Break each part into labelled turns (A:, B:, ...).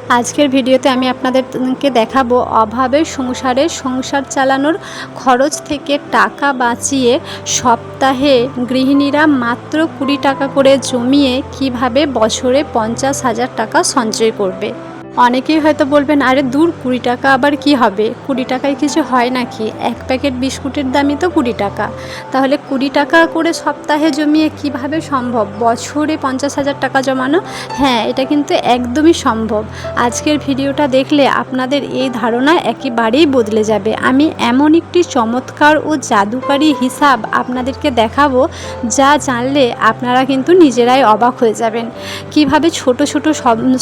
A: আজকের ভিডিওতে আমি আপনাদেরকে দেখাবো অভাবের সংসার চালানোর খরচ থেকে টাকা বাঁচিয়ে সপ্তাহে গৃহিণীরা মাত্র 20 টাকা করে জমিয়ে কিভাবে বছরে 50,000 টাকা সঞ্চয় করবে। অনেকেই হয়তো বলবেন, আরে দূর 20 টাকা আবার কি হবে, 20 টাকায় কিছু হয় নাকি, এক প্যাকেট বিস্কুটের দামই তো 20 টাকা, তাহলে 20 টাকা করে সপ্তাহে জমিয়ে কিভাবে সম্ভব বছরে 50,000 টাকা জমানো? হ্যাঁ, এটা কিন্তু একদমই সম্ভব। আজকের ভিডিওটা দেখলে আপনাদের এই ধারণা একেবারেই বদলে যাবে। আমি এমন একটি চমৎকার ও জাদুকারী হিসাব আপনাদেরকে দেখাবো, যা জানলে আপনারা কিন্তু নিজেরাই অবাক হয়ে যাবেন। কিভাবে ছোট ছোট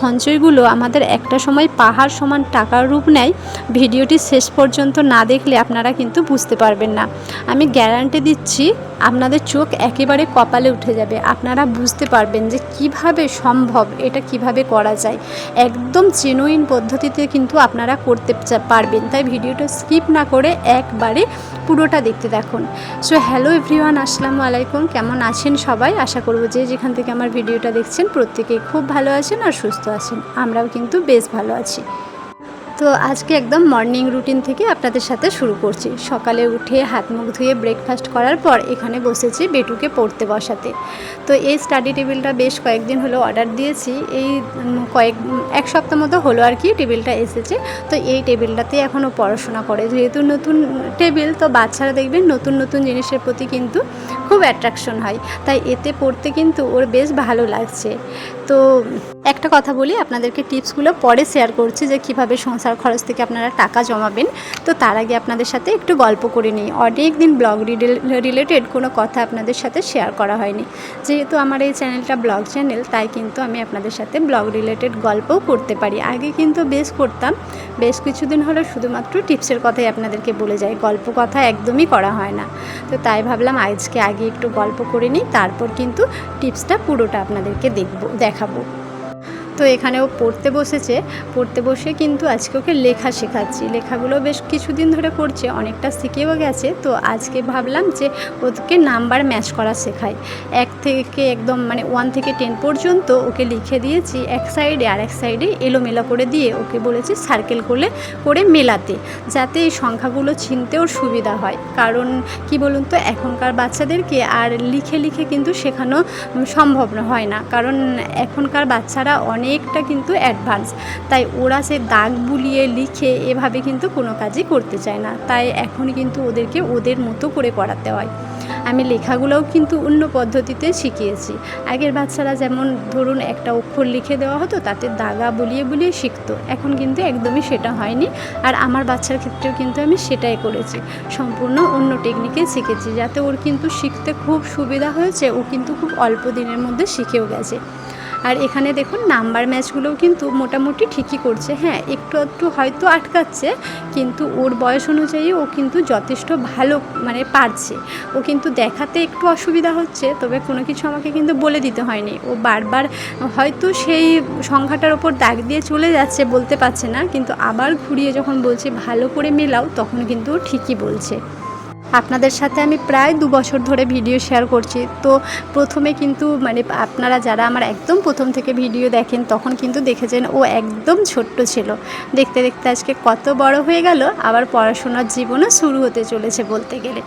A: সঞ্চয়গুলো আমাদের একটা সময় পাহাড় সমান টাকার রূপ নেয়। ভিডিওটি শেষ পর্যন্ত না দেখলে আপনারা কিন্তু বুঝতে পারবেন না। আমি গ্যারান্টি দিচ্ছি, আপনাদের চোখ একেবারে কপালে উঠে যাবে। আপনারা বুঝতে পারবেন যে কিভাবে সম্ভব, এটা কিভাবে করা যায়। একদম জেনুইন পদ্ধতিতে কিন্তু আপনারা করতে পারবেন। তাই ভিডিওটা স্কিপ না করে একবারে পুরোটা দেখতে দেখুন। সো হ্যালো এভরিওয়ান, আসসালামু আলাইকুম। কেমন আছেন সবাই? আশা করব যে যেখান থেকে আমার ভিডিওটা দেখছেন প্রত্যেকেই খুব ভালো আছেন আর সুস্থ আছেন। আমরাও কিন্তু বেশ ভালো আছি। তো আজকে একদম মর্নিং রুটিন থেকে আপনাদের সাথে শুরু করছি। সকালে উঠে হাত মুখ ধুয়ে ব্রেকফাস্ট করার পর এখানে বসেছি বেটুকে পড়তে বসাতে। তো এই স্টাডি টেবিলটা বেশ কয়েকদিন হলো অর্ডার দিয়েছি, এই এক সপ্তাহ মতো হলো আর কি টেবিলটা এসেছে। তো এই টেবিলটাতে এখনও পড়াশোনা করে, যেহেতু নতুন টেবিল, তো বাচ্চারা দেখবেন নতুন নতুন জিনিসের প্রতি কিন্তু খুব অ্যাট্রাকশন হয়, তাই এতে পড়তে কিন্তু ওর বেশ ভালো লাগছে। তো একটা কথা বলি, আপনাদেরকে টিপসগুলো পরে শেয়ার করছি যে কিভাবে সংসার খরচ থেকে আপনারা টাকা জমাবেন। তো তার আগে আপনাদের সাথে একটু গল্প করে নিই। অনেক দিন ব্লগ রিলেটেড কোনো কথা আপনাদের সাথে শেয়ার করা হয়নি। যেহেতু আমার এই চ্যানেলটা ব্লগ চ্যানেল, তাই কিন্তু আমি আপনাদের সাথে ব্লগ রিলেটেড গল্পও করতে পারি। আগে কিন্তু বেশ করতাম, বেশ কিছুদিন হলো শুধুমাত্র টিপসের কথাই আপনাদেরকে বলে যাই, গল্প কথা একদমই করা হয় না। তো তাই ভাবলাম আজকে আগে একটু গল্প করে নিই, তারপর কিন্তু টিপসটা পুরোটা আপনাদেরকে দেখাবো। তো এখানেও পড়তে বসেছে, পড়তে বসে কিন্তু আজকে ওকে লেখা শেখাচ্ছি। লেখাগুলো বেশ কিছুদিন ধরে করছে, অনেকটা শিখেও গেছে। তো আজকে ভাবলাম যে ওকে নাম্বার ম্যাচ করা শেখাই। 1 থেকে একদম 1 থেকে 10 পর্যন্ত ওকে লিখে দিয়েছি, এক সাইডে আর এক সাইডে এলোমেলো করে দিয়ে ওকে বলেছি সার্কেল করে মেলাতে, যাতে এই সংখ্যাগুলো চিনতে ওর সুবিধা হয়। কারণ কি বলুন তো, এখনকার বাচ্চাদেরকে আর লিখে কিন্তু শেখানো সম্ভব হয় না, কারণ এখনকার বাচ্চারা অনেকটা কিন্তু অ্যাডভান্স। তাই ওরা সে দাগ বুলিয়ে লিখে এভাবে কিন্তু কোনো কাজই করতে চায় না। তাই এখন কিন্তু ওদেরকে ওদের মতো করে করাতে হয়। আমি লেখাগুলোও কিন্তু অন্য পদ্ধতিতে শিখিয়েছি। আগের বাচ্চারা যেমন ধরুন একটা অক্ষর লিখে দেওয়া হতো, তাতে দাগা বুলিয়ে শিখতো। এখন কিন্তু একদমই সেটা হয়নি। আর আমার বাচ্চার ক্ষেত্রেও কিন্তু আমি সেটাই করেছি, সম্পূর্ণ অন্য টেকনিকে শিখেছি, যাতে ওর কিন্তু শিখতে খুব সুবিধা হয়েছে। ও কিন্তু খুব অল্প দিনের মধ্যে শিখেও গেছে। আর এখানে দেখুন নাম্বার ম্যাচগুলোও কিন্তু মোটামুটি ঠিকই করছে। হ্যাঁ, একটু হয়তো আটকাচ্ছে, কিন্তু ওর বয়স অনুযায়ী ও কিন্তু যথেষ্ট ভালো পারছে। ও কিন্তু দেখাতে একটু অসুবিধা হচ্ছে, তবে কোনো কিছু আমাকে কিন্তু বলে দিতে হয়নি। ও বারবার হয়তো সেই সংখ্যাটার ওপর দাগ দিয়ে চলে যাচ্ছে, বলতে পারছে না, কিন্তু আবার ঘুরিয়ে যখন বলছে ভালো করে মেলাও, তখন কিন্তু ও ঠিকই বলছে। আপনাদের সাথে আমি প্রায় 2 বছর ধরে ভিডিও শেয়ার করছি। তো প্রথমে কিন্তু আপনারা যারা আমার একদম প্রথম থেকে ভিডিও দেখেন, তখন কিন্তু দেখেছেন ও একদম ছোট্ট ছিল। দেখতে দেখতে আজকে কত বড় হয়ে গেল, আবার পড়াশোনার জীবনও শুরু হতে চলেছে বলতে গেলে।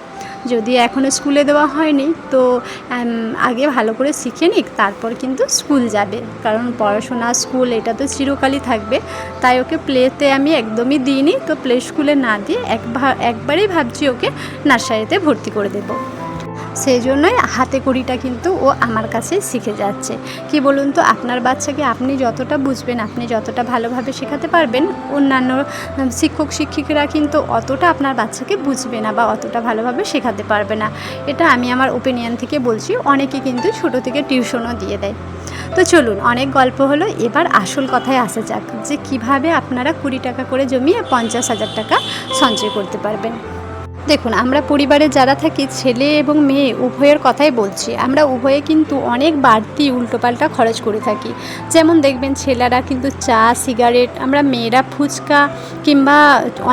A: যদিও এখনও স্কুলে দেওয়া হয়নি, তো আগে ভালো করে শিখে নিক, তারপর কিন্তু স্কুল যাবে। কারণ পড়াশোনা স্কুল এটা তো চিরকালই থাকবে। তাই ওকে প্লেতে আমি একদমই দিইনি। তো প্লে স্কুলে না দিয়ে একবারেই ভাবছি ওকে নার্সারিতে ভর্তি করে দেব। সেই জন্যই হাতে কড়িটা কিন্তু ও আমার কাছে শিখে যাচ্ছে। কি বলুন তো, আপনার বাচ্চাকে আপনি যতটা বুঝবেন, আপনি যতটা ভালোভাবে শেখাতে পারবেন, অন্যান্য শিক্ষক শিক্ষিকারা কিন্তু অতটা আপনার বাচ্চাকে বুঝবে না বা অতটা ভালোভাবে শেখাতে পারবে না। এটা আমি আমার ওপিনিয়ন থেকে বলছি। অনেকে কিন্তু ছোটো থেকে টিউশনও দিয়ে দেয়। তো চলুন, অনেক গল্প হলো, এবার আসল কথায় আসা যাক, যে কিভাবে আপনারা 20 টাকা করে জমিয়ে 50,000 টাকা সঞ্চয় করতে পারবেন। দেখুন, আমরা পরিবারে যারা থাকি, ছেলে এবং মেয়ে উভয়ের কথাই বলছি, আমরা উভয়ে কিন্তু অনেক বাড়তি উল্টোপাল্টা খরচ করে থাকি। যেমন দেখবেন ছেলেরা কিন্তু চা, সিগারেট, আমরা মেয়েরা ফুচকা কিংবা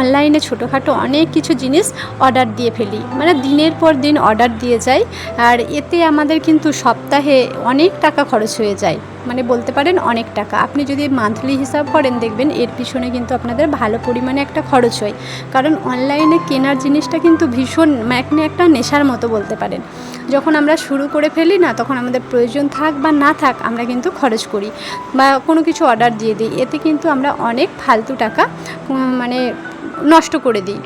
A: অনলাইনে ছোটোখাটো অনেক কিছু জিনিস অর্ডার দিয়ে ফেলি, দিনের পর দিন অর্ডার দিয়ে যাই। আর এতে আমাদের কিন্তু সপ্তাহে অনেক টাকা খরচ হয়ে যায়। মানে বলতে পারেন অনেক টাকা। আপনি যদি মান্থলি হিসাব করেন দেখবেন এর পিছনে কিন্তু আপনাদের ভালো পরিমাণে একটা খরচ হয়। কারণ অনলাইনে কেনার জিনিসটা কিন্তু ভীষণ একটা নেশার মতো বলতে পারেন। যখন আমরা শুরু করে ফেলি না, তখন আমাদের প্রয়োজন থাক বা না থাক আমরা কিন্তু খরচ করি বা কোনো কিছু অর্ডার দিয়ে দিই। এতে কিন্তু আমরা অনেক ফালতু টাকা মানে নষ্ট করে দিই।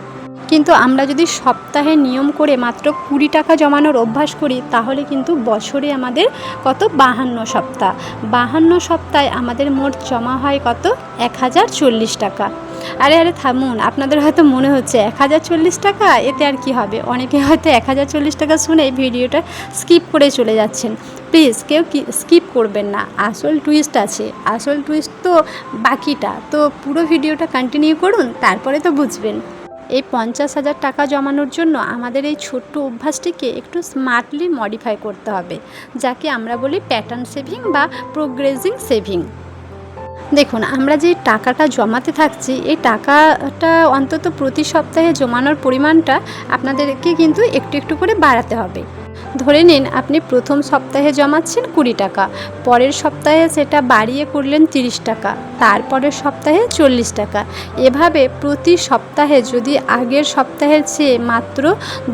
A: কিন্তু আমরা যদি সপ্তাহে নিয়ম করে মাত্র 20 টাকা জমানোর অভ্যাস করি, তাহলে কিন্তু বছরে আমাদের কত 52 সপ্তাহ, 52 সপ্তাহে আমাদের মোট জমা হয় কত 1040 টাকা। আরে থামুন, আপনাদের হয়তো মনে হচ্ছে 1040 টাকা, এতে আর কি হবে। অনেকে হয়তো 1040 টাকা শুনে ভিডিওটা স্কিপ করে চলে যাচ্ছেন। প্লিজ কেউ স্কিপ করবেন না, আসল টুইস্ট আছে। আসল টুইস্ট তো বাকিটা, তো পুরো ভিডিওটা কন্টিনিউ করুন, তারপরে তো বুঝবেন। এই 50,000 টাকা জমানোর জন্য আমাদের এই ছোট্ট অভ্যাসটিকে একটু স্মার্টলি মডিফাই করতে হবে, যাকে আমরা বলি প্যাটার্ন সেভিং বা প্রোগ্রেসিং সেভিং। দেখুন, আমরা যে টাকাটা জমাতে থাকছি, এই টাকাটা অন্তত প্রতি সপ্তাহে জমানোর পরিমাণটা আপনাদেরকে কিন্তু একটু একটু করে বাড়াতে হবে। ধরে নিন আপনি প্রথম সপ্তাহে জমাচ্ছেন 20 টাকা, পরের সপ্তাহে সেটা বাড়িয়ে করলেন 30 টাকা, তারপরের সপ্তাহে 40 টাকা। এভাবে প্রতি সপ্তাহে যদি আগের সপ্তাহের চেয়ে মাত্র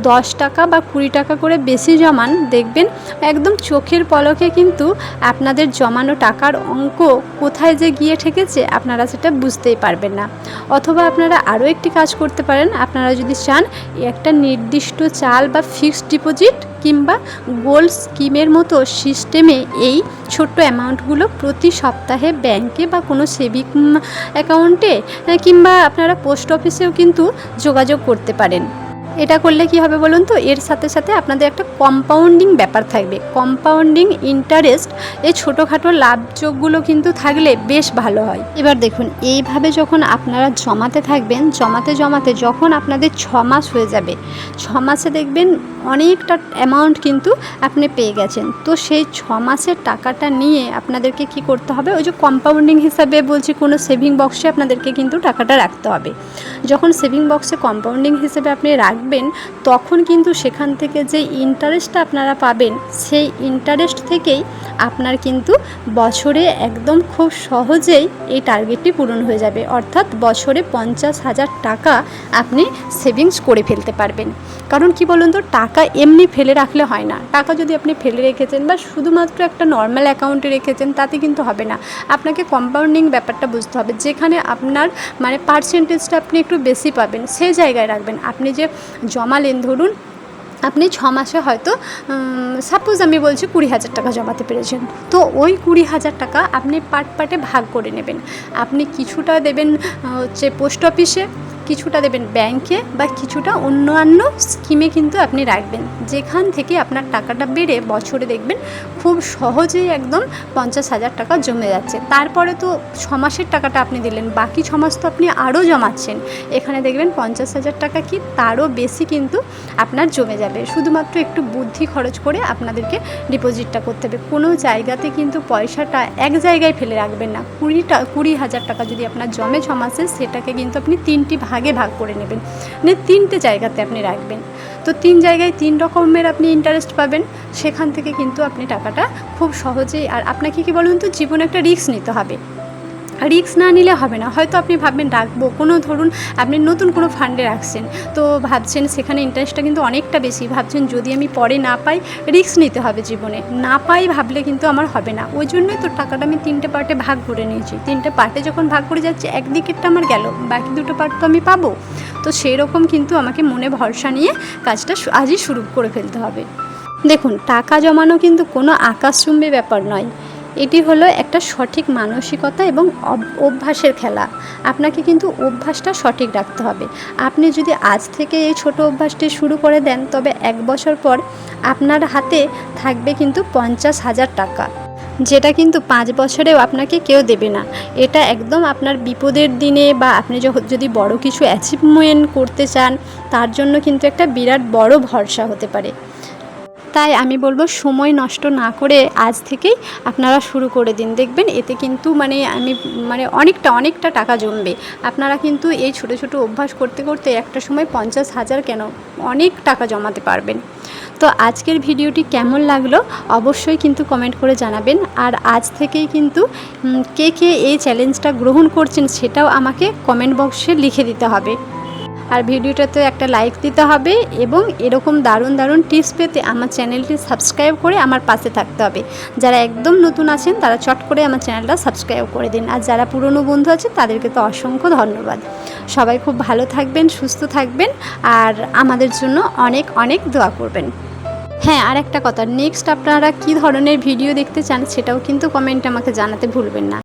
A: 10 টাকা বা 20 টাকা করে বেশি জমান, দেখবেন একদম চোখের পলকে কিন্তু আপনাদের জমানো টাকার অঙ্ক কোথায় যে গিয়ে ঠেকেছে আপনারা সেটা বুঝতেই পারবেন না। অথবা আপনারা আরও একটি কাজ করতে পারেন, আপনারা যদি চান একটা নির্দিষ্ট চাল বা ফিক্সড ডিপোজিট কিংবা গোল্ড স্কিমের মতো সিস্টেমে এই ছোট্ট অ্যামাউন্টগুলো প্রতি সপ্তাহে ব্যাংকে বা কোনো সেভিং অ্যাকাউন্টে কিংবা আপনারা পোস্ট অফিসেও কিন্তু যোগাযোগ করতে পারেন। এটা করলে কি হবে বলুন তো, এর সাথে সাথে আপনাদের একটা কম্পাউন্ডিং ব্যাপার থাকবে। কম্পাউন্ডিং ইন্টারেস্ট, এই ছোটোখাটো লাভযোগগুলো কিন্তু থাকলে বেশ ভালো হয়। এবার দেখুন, এইভাবে যখন আপনারা জমাতে থাকবেন, জমাতে জমাতে যখন আপনাদের 6 মাস হয়ে যাবে, 6 মাসে দেখবেন অনেকটা অ্যামাউন্ট কিন্তু আপনি পেয়ে গেছেন। তো সেই 6 মাসের টাকাটা নিয়ে আপনাদেরকে কি করতে হবে, ওই যে কম্পাউন্ডিং হিসাবে বলছি, কোনো সেভিং বক্সে আপনাদেরকে কিন্তু টাকাটা রাখতে হবে। যখন সেভিং বক্সে কম্পাউন্ডিং হিসেবে আপনি রাখবেন, তখন কিন্তু সেখান থেকে যে ইন্টারেস্টটা আপনারা পাবেন, সেই ইন্টারেস্ট থেকেই আপনার কিন্তু বছরে একদম খুব সহজেই এই টার্গেটটি পূরণ হয়ে যাবে। অর্থাৎ বছরে 50,000 টাকা আপনি সেভিংস করে ফেলতে পারবেন। কারণ কি বলুন তো, টাকা এমনি ফেলে রাখলে হয় না। টাকা যদি আপনি ফেলে রেখেছেন বা শুধুমাত্র একটা নর্মাল অ্যাকাউন্টে রেখেছেন, তাতে কিন্তু হবে না। আপনাকে কম্পাউন্ডিং ব্যাপারটা বুঝতে হবে। যেখানে আপনার মানে পার্সেন্টেজটা আপনি একটু বেশি পাবেন, সেই জায়গায় রাখবেন। আপনি যে জমালেন, ধরুন আপনি 6 মাসে হয়তো সাপোজ আমি বলছি 20,000 টাকা জমাতে পেরেছেন, তো ওই 20,000 টাকা আপনি পার্টে ভাগ করে নেবেন। আপনি কিছুটা দেবেন হচ্ছে পোস্ট অফিসে, কিছুটা দেবেন ব্যাংকে বা কিছুটা অন্যান্য স্কিমে কিন্তু আপনি রাখবেন, যেখান থেকে আপনার টাকাটা বেড়ে বছরে দেখবেন খুব সহজেই একদম 50,000 টাকা জমে যাচ্ছে। তারপরে তো 6 মাসের টাকাটা আপনি দিলেন, বাকি 6 মাস তো আপনি আরও জমাচ্ছেন। এখানে দেখবেন 50,000 টাকা কি তারও বেশি কিন্তু আপনার জমে যাবে। শুধুমাত্র একটু বুদ্ধি খরচ করে আপনাদেরকে ডিপোজিটটা করতে হবে। কোনো জায়গাতে কিন্তু পয়সাটা এক জায়গায় ফেলে রাখবেন না। 20,000 টাকা যদি আপনার জমে 6 মাসে, সেটাকে কিন্তু আপনি 3টি ভাগে ভাগ করে নেবেন, 3টে জায়গাতে আপনি রাখবেন। তো 3 জায়গায় 3 রকমের আপনি ইন্টারেস্ট পাবেন। সেখান থেকে কিন্তু আপনি টাকাটা খুব সহজেই, আর আপনাকে কি বলুন তো, জীবনে একটা রিস্ক নিতে হবে। রিস্ক না নিলে হবে না। হয়তো আপনি ভাববেন রাখবো, কোনো ধরুন আপনি নতুন কোনো ফান্ডে রাখছেন, তো ভাবছেন সেখানে ইন্টারেস্টটা কিন্তু অনেকটা বেশি, ভাবছেন যদি আমি পরে না পাই, রিস্ক নিতে হবে জীবনে। না পাই ভাবলে কিন্তু আমার হবে না। ওই জন্যই তো টাকাটা আমি 3টে পার্টে ভাগ করে নিয়েছি। 3টে পার্টে যখন ভাগ করে যাচ্ছি, একদিকেরটা আমার গেল, বাকি 2টো পার্ট তো আমি পাবো। তো সেই রকম কিন্তু আমাকে মনে ভরসা নিয়ে কাজটা আজই শুরু করে ফেলতে হবে। দেখুন, টাকা জমানো কিন্তু কোনো আকাশচুম্বী ব্যাপার নয়। এটি হলো একটা সঠিক মানসিকতা এবং অভ্যাসের খেলা। আপনাকে কিন্তু অভ্যাসটা সঠিক রাখতে হবে। আপনি যদি আজ থেকে এই ছোট অভ্যাসটি শুরু করে দেন, তবে 1 বছর পর আপনার হাতে থাকবে কিন্তু 50,000 টাকা, যেটা কিন্তু 5 বছরেও আপনাকে কেউ দেবে না। এটা একদম আপনার বিপদের দিনে বা আপনি যদি বড় কিছু অ্যাচিভমেন্ট করতে চান, তার জন্য কিন্তু একটা বিরাট বড় ভরসা হতে পারে। তাই আমি বলবো সময় নষ্ট না করে আজ থেকেই আপনারা শুরু করে দিন, দেখবেন এতে কিন্তু অনেকটা টাকা জমবে। আপনারা কিন্তু এই ছোট ছোট অভ্যাস করতে করতে একটা সময় 50,000 কেন অনেক টাকা জমাতে পারবেন। তো আজকের ভিডিওটি কেমন লাগলো অবশ্যই কিন্তু কমেন্ট করে জানাবেন। আর আজ থেকেই কিন্তু কে কে এই চ্যালেঞ্জটা গ্রহণ করছেন সেটাও আমাকে কমেন্ট বক্সে লিখে দিতে হবে। আর ভিডিওটাতে একটা লাইক দিতে হবে এবং এরকম দারুণ টিপস পেতে আমার চ্যানেলটি সাবস্ক্রাইব করে আমার পাশে থাকতে হবে। যারা একদম নতুন আছেন তারা চট করে আমার চ্যানেলটা সাবস্ক্রাইব করে দিন, আর যারা পুরনো বন্ধু আছেন তাদেরকে তো অসংখ্য ধন্যবাদ। সবাই খুব ভালো থাকবেন, সুস্থ থাকবেন, আর আমাদের জন্য অনেক দোয়া করবেন। হ্যাঁ, আর একটা কথা, নেক্সট আপনারা কী ধরনের ভিডিও দেখতে চান সেটাও কিন্তু কমেন্টে আমাকে জানাতে ভুলবেন না।